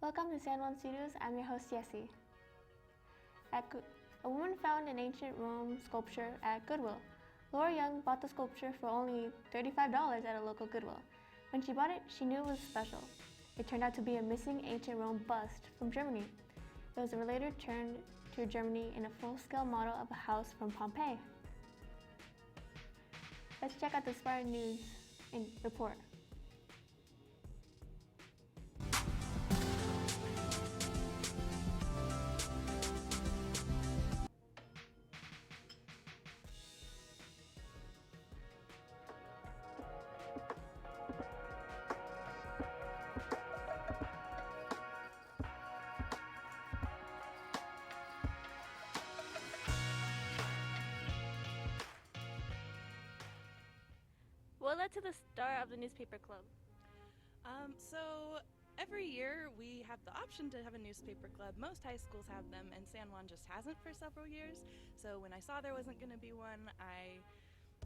Welcome to San Juan Studios. I'm your host, Jessie. A woman found an ancient Rome sculpture at Goodwill. Laura Young bought the sculpture for only $35 at a local Goodwill. When she bought it, she knew it was special. It turned out to be a missing ancient Rome bust from Germany. It was later returned to Germany in a full-scale model of a house from Pompeii. Let's check out the Spartan news report. What led to the start of the newspaper club? So every year we have the option to have a newspaper club. Most high schools have them, and San Juan just hasn't for several years. So when I saw there wasn't going to be one, I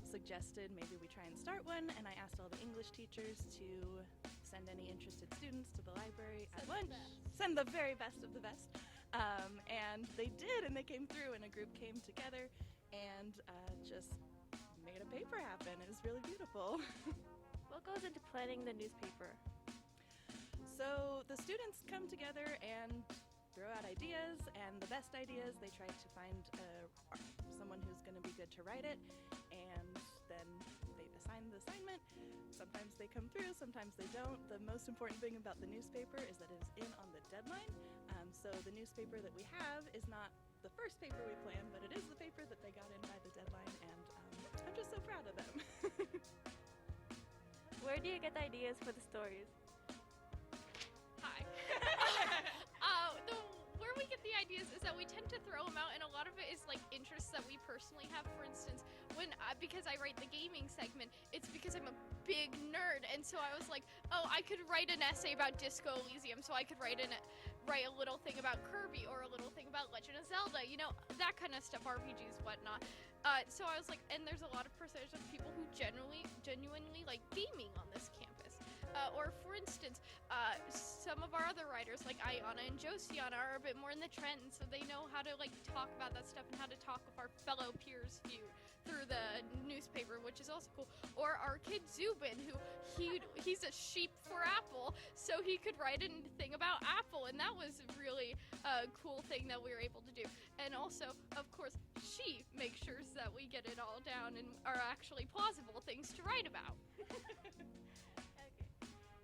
suggested maybe we try and start one, and I asked all the English teachers to send any interested students to the library at lunch. Send the very best of the best. And they did, and they came through, and a group came together and just made a paper happen. It was really beautiful. What goes into planning the newspaper? So the students come together and throw out ideas, and the best ideas they try to find someone who's going to be good to write it, and then they assign the assignment. Sometimes they come through, sometimes they don't. The most important thing about the newspaper is that it is in on the deadline. So the newspaper that we have is not the first paper we planned, but it is the paper that they got in by the deadline, and I'm just so proud of them. Where do you get the ideas for the stories? Hi. Where we get the ideas is that we tend to throw them out, and a lot of it is like interests that we personally have. For instance, because I write the gaming segment, it's because I'm a big nerd, and so I was like, oh, I could write an essay about Disco Elysium, so I could write a little thing about Kirby or a little thing about Legend of Zelda, that kind of stuff, RPGs, whatnot. So I was like, and there's a lot of percentage of people who genuinely like gaming on this campus. Or for instance, some of our other writers, like Ayana and Josiana, are a bit more in the trend, so they know how to like talk about that stuff and how to talk with our fellow peers through the newspaper, which is also cool. Or our kid Zubin, he's a sheep for Apple, so he could write a thing about Apple, and that was really a cool thing that we were able to do. And also, of course, she makes sure that we get it all down and are actually plausible things to write about. Okay.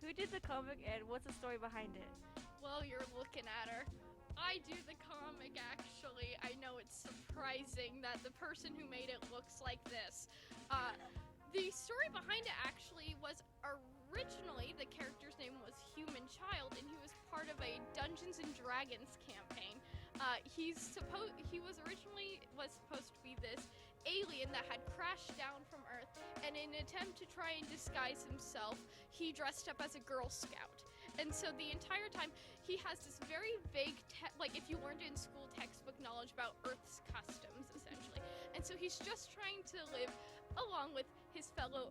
Who did the comic and what's the story behind it? Well, you're looking at her. I do the comic, actually. I know it's surprising that the person who made it looks like this. The story behind it actually was originally the character's name was Human Child, and he was part of a Dungeons and Dragons campaign. He was originally supposed to be this alien that had crashed down from Earth, and in an attempt to try and disguise himself, he dressed up as a Girl Scout. And so the entire time, he has this very vague, like if you learned in school, textbook knowledge about Earth's customs, essentially. And so he's just trying to live along with his fellow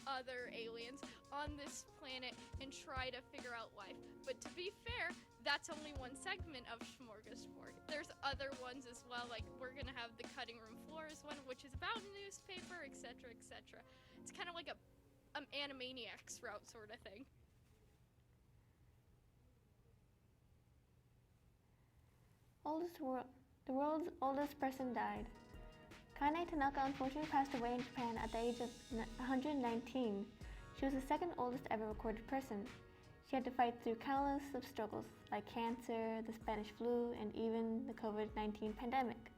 other aliens on this planet and try to figure out life. But to be fair, that's only one segment of Smorgasbord. There's other ones as well, like we're gonna have the Cutting Room Floors one, which is about newspaper, etc., etc. It's kind of like an Animaniacs route sort of thing. The world's oldest person died. Kanai Tanaka unfortunately passed away in Japan at the age of 119. She was the second oldest ever recorded person. She had to fight through countless of struggles like cancer, the Spanish flu, and even the COVID-19 pandemic.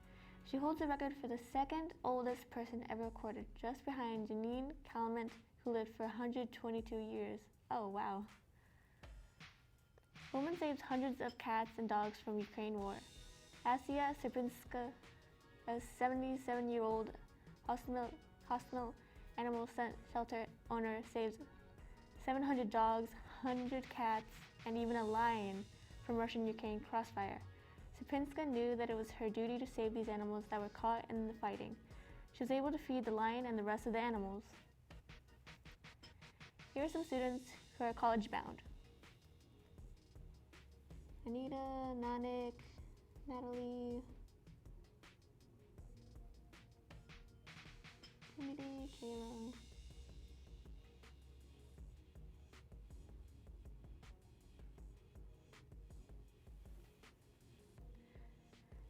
She holds the record for the second oldest person ever recorded, just behind Janine Calment, who lived for 122 years. Oh, wow. The woman saved hundreds of cats and dogs from Ukraine war. Asia Sierpinska, a 77-year-old hospital animal shelter owner, saved 700 dogs, 100 cats, and even a lion from Russian-Ukraine crossfire. Sierpinska knew that it was her duty to save these animals that were caught in the fighting. She was able to feed the lion and the rest of the animals. Here are some students who are college-bound. Anita, Nanik, Natalie, Timothy, Kayla.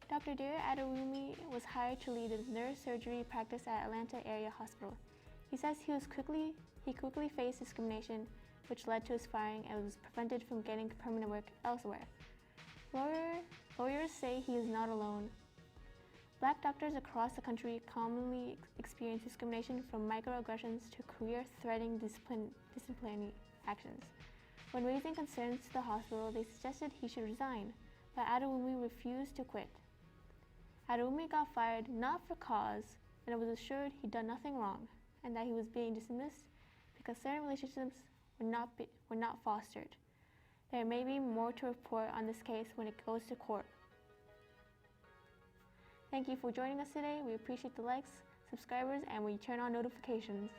Dr. Dear Adarumi was hired to lead the neurosurgery practice at Atlanta Area Hospital. He says he quickly faced discrimination, which led to his firing and was prevented from getting permanent work elsewhere. Lawyers say he is not alone. Black doctors across the country commonly experience discrimination from microaggressions to career-threatening disciplinary actions. When raising concerns to the hospital, they suggested he should resign, but Adewumi refused to quit. Adewumi got fired not for cause, and was assured he'd done nothing wrong, and that he was being dismissed because certain relationships were not fostered. There may be more to report on this case when it goes to court. Thank you for joining us today. We appreciate the likes, subscribers, and we turn on notifications.